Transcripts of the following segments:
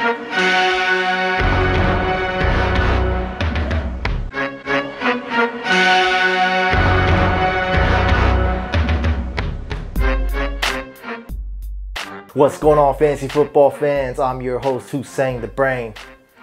What's going on, fantasy football fans? I'm your host, Hussein the Brain,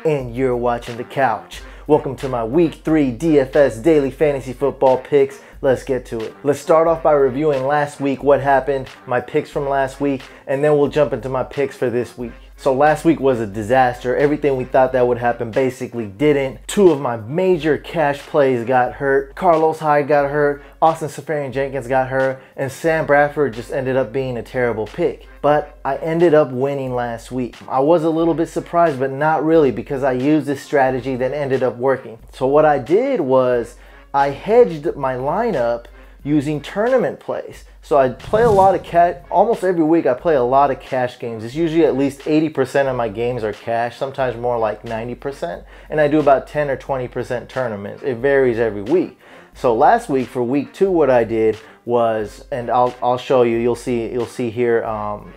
and you're watching The Couch. Welcome to my Week 3 DFS Daily Fantasy Football Picks. Let's get to it. Let's start off by reviewing last week, what happened, my picks from last week, and then we'll jump into my picks for this week. So last week was a disaster. Everything we thought that would happen basically didn't. Two of my major cash plays got hurt. Carlos Hyde got hurt, Austin Seferian-Jenkins got hurt, and Sam Bradford just ended up being a terrible pick. But I ended up winning last week. I was a little bit surprised, but not really, because I used this strategy that ended up working. So what I did was I hedged my lineup using tournament plays. So I play a lot of cash. Almost every week I play a lot of cash games. It's usually at least 80% of my games are cash, sometimes more like 90%. And I do about 10 or 20% tournaments. It varies every week. So last week for week 2, what I did was, and I'll show you, you'll see here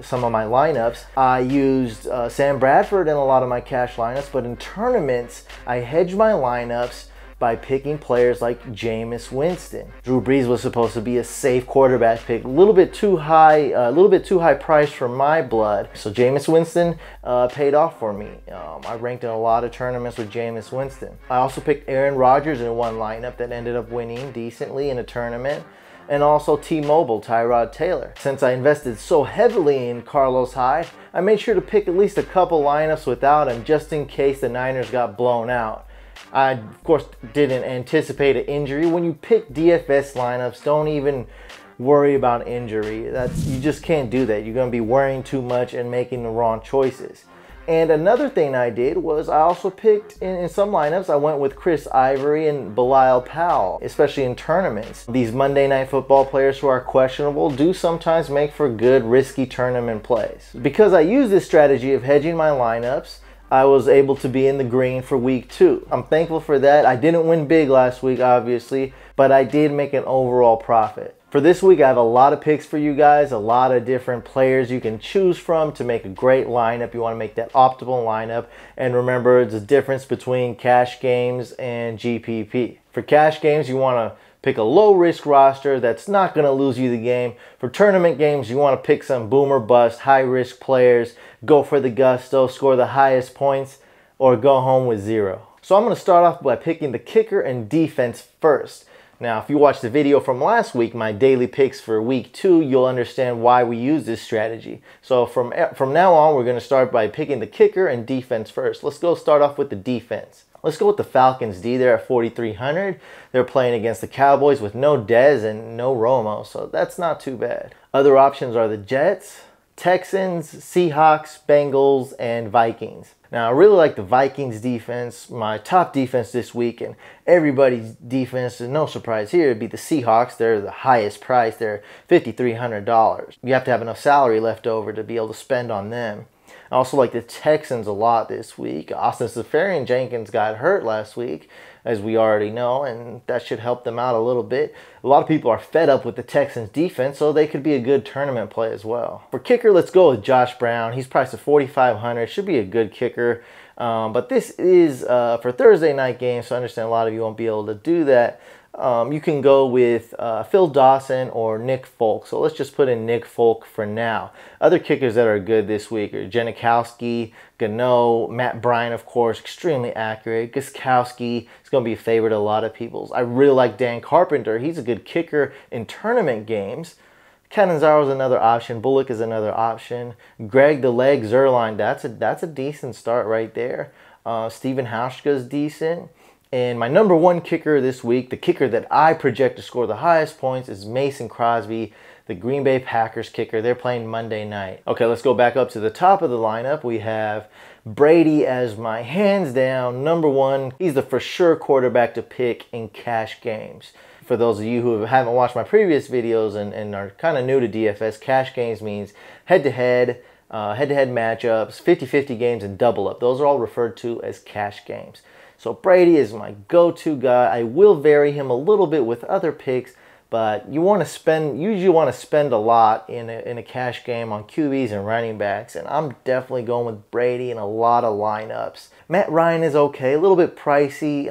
some of my lineups. I used Sam Bradford in a lot of my cash lineups, but in tournaments, I hedged my lineups by picking players like Jameis Winston. Drew Brees was supposed to be a safe quarterback pick, a little bit too high price for my blood. So Jameis Winston paid off for me. I ranked in a lot of tournaments with Jameis Winston. I also picked Aaron Rodgers in one lineup that ended up winning decently in a tournament, and also T-Mobile, Tyrod Taylor. Since I invested so heavily in Carlos Hyde, I made sure to pick at least a couple lineups without him just in case the Niners got blown out. I, of course, didn't anticipate an injury. When you pick DFS lineups, don't even worry about injury. You just can't do that. You're going to be worrying too much and making the wrong choices. And another thing I did was I also picked, in some lineups, I went with Chris Ivory and Bilal Powell, especially in tournaments. These Monday Night Football players who are questionable do sometimes make for good, risky tournament plays. Because I use this strategy of hedging my lineups, I was able to be in the green for week 2. I'm thankful for that. I didn't win big last week, obviously, but I did make an overall profit. For this week, I have a lot of picks for you guys, a lot of different players you can choose from to make a great lineup. You want to make that optimal lineup. And remember, the difference between cash games and GPP. For cash games, you want to pick a low-risk roster that's not going to lose you the game. For tournament games, you want to pick some boom or bust, high-risk players, go for the gusto, score the highest points, or go home with 0. So I'm going to start off by picking the kicker and defense first. Now, if you watched the video from last week, my daily picks for week 2, you'll understand why we use this strategy. So from now on, we're going to start by picking the kicker and defense first. Let's go start off with the defense. Let's go with the Falcons D. They're at 4,300. They're playing against the Cowboys with no Dez and no Romo, so that's not too bad. Other options are the Jets, Texans, Seahawks, Bengals, and Vikings. Now, I really like the Vikings defense. My top defense this week, and everybody's defense, is no surprise here, would be the Seahawks. They're the highest price. They're $5,300. You have to have enough salary left over to be able to spend on them. I also like the Texans a lot this week. Austin Seferian-Jenkins got hurt last week, as we already know, and that should help them out a little bit. A lot of people are fed up with the Texans defense, so they could be a good tournament play as well. For kicker, let's go with Josh Brown. He's priced at $4,500. Should be a good kicker. But this is for Thursday night games, so I understand a lot of you won't be able to do that. You can go with Phil Dawson or Nick Folk. So let's just put in Nick Folk for now. Other kickers that are good this week are Janikowski, Gano, Matt Bryan, of course, extremely accurate. Gostkowski is going to be a favorite of a lot of people's. I really like Dan Carpenter. He's a good kicker in tournament games. Catanzaro is another option. Bullock is another option. Greg the Leg Zerline, that's a decent start right there. Steven Hauschka is decent. And my number 1 kicker this week, the kicker that I project to score the highest points, is Mason Crosby, the Green Bay Packers kicker. They're playing Monday night. Okay, let's go back up to the top of the lineup. We have Brady as my hands down number 1. He's the for sure quarterback to pick in cash games. For those of you who haven't watched my previous videos and are kind of new to DFS, cash games means head-to-head matchups, 50-50 games, and double up. Those are all referred to as cash games. So Brady is my go-to guy. I will vary him a little bit with other picks, But you usually want to spend a lot in a cash game on QBs and running backs, and I'm definitely going with Brady in a lot of lineups. Matt Ryan is okay, a little bit pricey.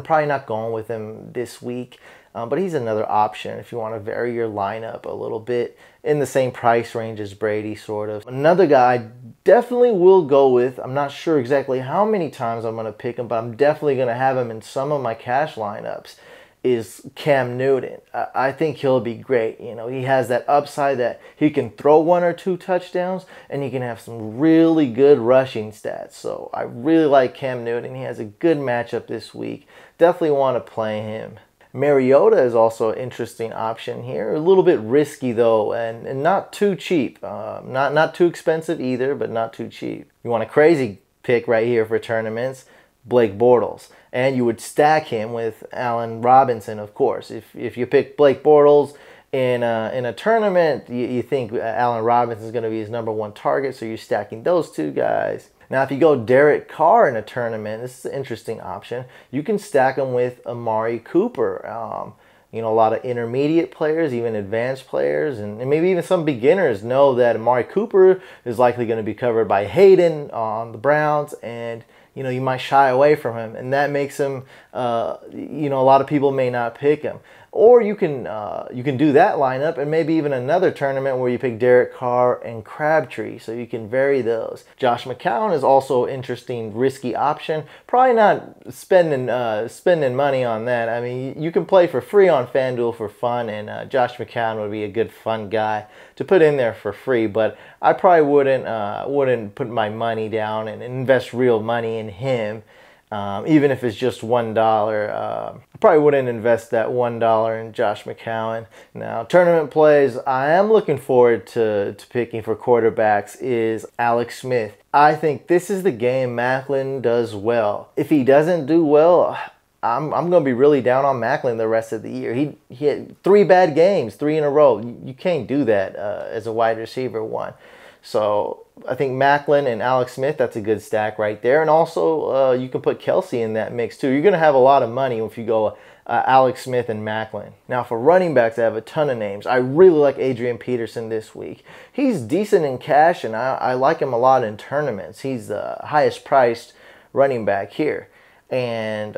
Probably not going with him this week, but he's another option if you want to vary your lineup a little bit in the same price range as Brady, sort of. Another guy I definitely will go with. I'm not sure exactly how many times I'm going to pick him, but I'm definitely going to have him in some of my cash lineups, is Cam Newton. I think he'll be great. He has that upside that he can throw 1 or 2 touchdowns, and he can have some really good rushing stats. So I really like Cam Newton. He has a good matchup this week. Definitely want to play him. Mariota is also an interesting option here. A little bit risky though, and not too cheap. Not too expensive either, but not too cheap. You want a crazy pick right here for tournaments? Blake Bortles. And you would stack him with Allen Robinson, of course. If you pick Blake Bortles in a tournament, you think Allen Robinson is going to be his #1 target, so you're stacking those two guys. Now, if you go Derek Carr in a tournament, this is an interesting option. You can stack him with Amari Cooper. A lot of intermediate players, even advanced players, and maybe even some beginners know that Amari Cooper is likely going to be covered by Hayden on the Browns, and you might shy away from him, and that makes him, a lot of people may not pick him. Or you can do that lineup and maybe even another tournament where you pick Derek Carr and Crabtree, so you can vary those. Josh McCown is also an interesting, risky option. Probably not spending money on that. I mean, you can play for free on FanDuel for fun, and Josh McCown would be a good fun guy to put in there for free. But I probably wouldn't put my money down and invest real money in him. Even if it's just $1, I probably wouldn't invest that $1 in Josh McCown. Now, tournament plays I am looking forward to picking for quarterbacks is Alex Smith. I think this is the game Macklin does well. If he doesn't do well, I'm going to be really down on Macklin the rest of the year. He had 3 bad games, 3 in a row. You can't do that as a wide receiver one. So I think Macklin and Alex Smith, that's a good stack right there. And also you can put Kelsey in that mix too. You're going to have a lot of money if you go Alex Smith and Macklin. Now for running backs, I have a ton of names. I really like Adrian Peterson this week. He's decent in cash, and I like him a lot in tournaments. He's the highest priced running back here. And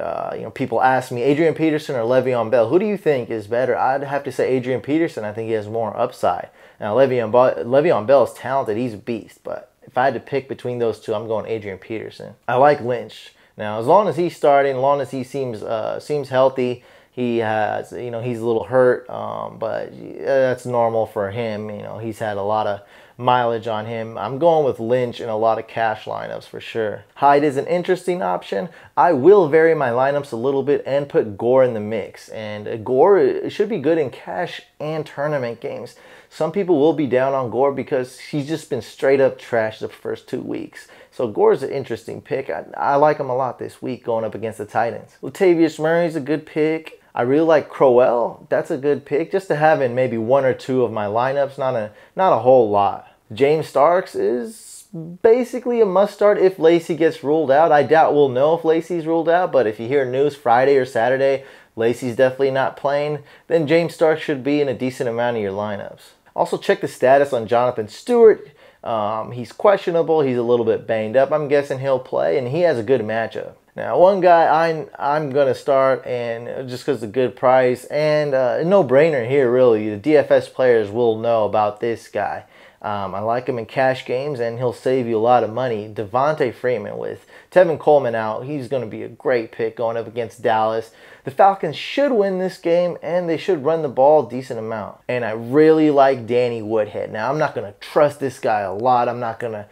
people ask me, Adrian Peterson or Le'Veon Bell, who do you think is better? I'd have to say Adrian Peterson. I think he has more upside. Now Le'Veon Bell is talented, he's a beast, but if I had to pick between those two, I'm going Adrian Peterson. I like Lynch. Now, as long as he's starting, as long as he seems healthy, he has, he's a little hurt, but that's normal for him. He's had a lot of mileage on him. I'm going with Lynch in a lot of cash lineups for sure. Hyde is an interesting option. I will vary my lineups a little bit and put Gore in the mix. And Gore should be good in cash and tournament games. Some people will be down on Gore because he's just been straight up trashed the first 2 weeks. So Gore's an interesting pick. I like him a lot this week going up against the Titans. Latavius Murray's a good pick. I really like Crowell. That's a good pick just to have in maybe 1 or 2 of my lineups. Not a whole lot. James Starks is basically a must start if Lacy gets ruled out. I doubt we'll know if Lacy's ruled out, but if you hear news Friday or Saturday, Lacy's definitely not playing, then James Starks should be in a decent amount of your lineups. Also check the status on Jonathan Stewart. He's questionable. He's a little bit banged up. I'm guessing he'll play, and he has a good matchup. Now, one guy I'm going to start, and just because of the good price, and a no-brainer here, really. The DFS players will know about this guy. I like him in cash games, and he'll save you a lot of money. Devontae Freeman, with Tevin Coleman out, he's going to be a great pick going up against Dallas. The Falcons should win this game, and they should run the ball a decent amount. And I really like Danny Woodhead. Now, I'm not going to trust this guy a lot. I'm not going to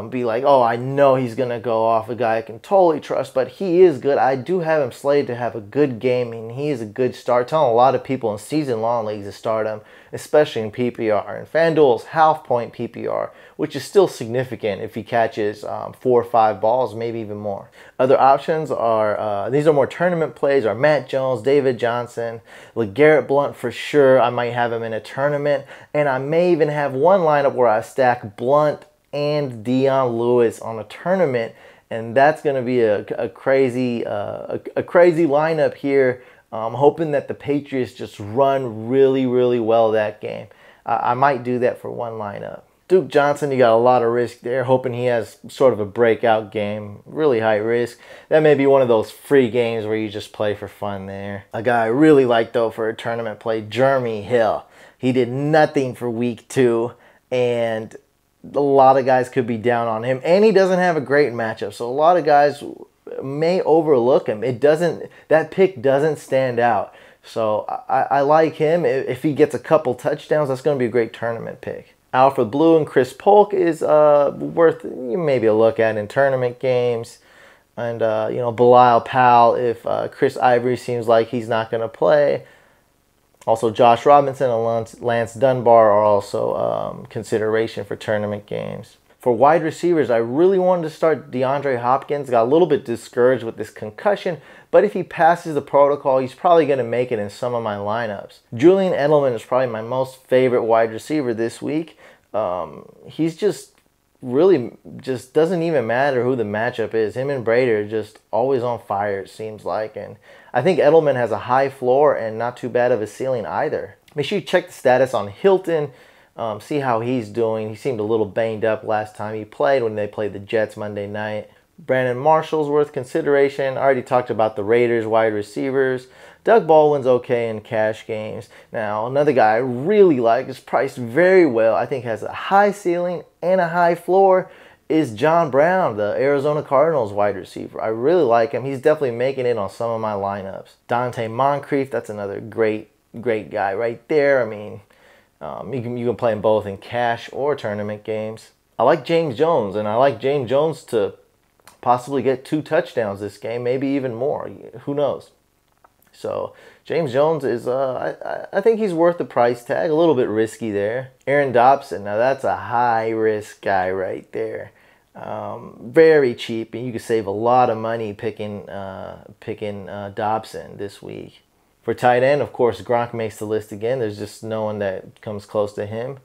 be like, oh, I know he's going to go off, a guy I can totally trust, but he is good. I do have him slated to have a good game, and he is a good start. Telling a lot of people in season-long leagues to start him, especially in PPR. And FanDuel's half-point PPR, which is still significant if he catches 4 or 5 balls, maybe even more. Other options are, these are more tournament plays, are Matt Jones, David Johnson, LeGarrette Blount for sure. I might have him in a tournament, and I may even have one lineup where I stack Blount and Dion Lewis on a tournament, and that's going to be a crazy lineup here I'm hoping that the Patriots just run really, really well that game. I might do that for one lineup. Duke Johnson, you got a lot of risk there, hoping he has sort of a breakout game. Really high risk. That may be one of those free games where you just play for fun there. A guy I really like, though, for a tournament play, Jeremy Hill. He did nothing for week 2, and a lot of guys could be down on him. And he doesn't have a great matchup, so a lot of guys may overlook him. That pick doesn't stand out. So I like him. If he gets a couple touchdowns, that's going to be a great tournament pick. Alfred Blue and Chris Polk is worth maybe a look at in tournament games. And, you know, Belial Powell, if Chris Ivory seems like he's not going to play. Also, Josh Robinson and Lance Dunbar are also consideration for tournament games. For wide receivers, I really wanted to start DeAndre Hopkins. Got a little bit discouraged with this concussion, but if he passes the protocol, he's probably going to make it in some of my lineups. Julian Edelman is probably my most favorite wide receiver this week. He's just really doesn't even matter who the matchup is. Him and Brady are just always on fire, it seems like. And I think Edelman has a high floor and not too bad of a ceiling either. Make sure you check the status on Hilton. See how he's doing. He seemed a little banged up last time he played when they played the Jets Monday night. Brandon Marshall's worth consideration. I already talked about the Raiders wide receivers. Doug Baldwin's okay in cash games. Now, another guy I really like, is priced very well, I think has a high ceiling and a high floor, is John Brown, the Arizona Cardinals wide receiver. I really like him. He's definitely making it on some of my lineups. Dante Moncrief, that's another great guy right there. I mean, you can play him both in cash or tournament games. I like James Jones, and I like James Jones to possibly get 2 touchdowns this game, maybe even more. Who knows? So James Jones is, I think he's worth the price tag. A little bit risky there. Aaron Dobson, now that's a high risk guy right there. Very cheap, and you can save a lot of money picking Dobson this week. For tight end, of course, Gronk makes the list again. There's just no one that comes close to him.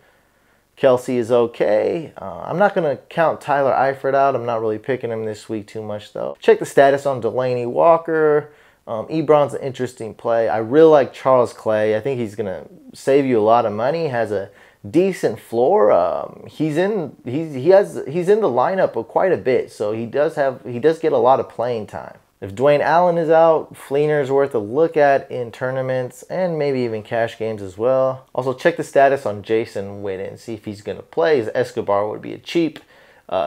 Kelsey is okay. I'm not going to count Tyler Eifert out. I'm not really picking him this week too much, though. Check the status on Delaney Walker. Ebron's an interesting play. I really like Charles Clay. I think he's going to save you a lot of money. Has a decent floor. He's in the lineup quite a bit, so he does get a lot of playing time. If Dwayne Allen is out, Fleener's worth a look at in tournaments and maybe even cash games as well. Also, check the status on Jason Witten. See if he's going to play, as Escobar would be a cheap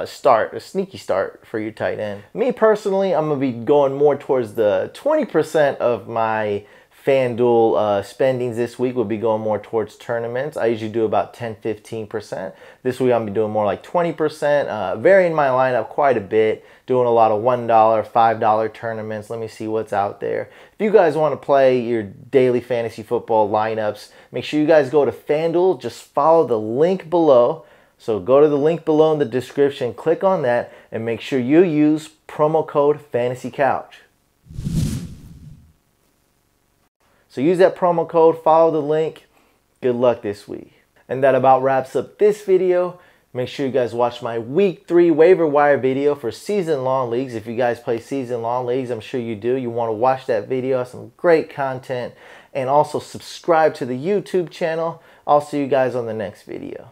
start, a sneaky start for your tight end. Me personally, I'm going to be going more towards the 20% of my FanDuel spendings this week will be going more towards tournaments. I usually do about 10-15%. This week I'm going to be doing more like 20%, varying my lineup quite a bit, doing a lot of $1, $5 tournaments. Let me see what's out there. If you guys want to play your daily fantasy football lineups, make sure you guys go to FanDuel. Just follow the link below. So go to the link below in the description, click on that, and make sure you use promo code FANTASYCOUCH. So use that promo code, follow the link. Good luck this week. And that about wraps up this video. Make sure you guys watch my week 3 waiver wire video for season-long leagues. If you guys play season-long leagues, I'm sure you do. You want to watch that video. Some great content. And also subscribe to the YouTube channel. I'll see you guys on the next video.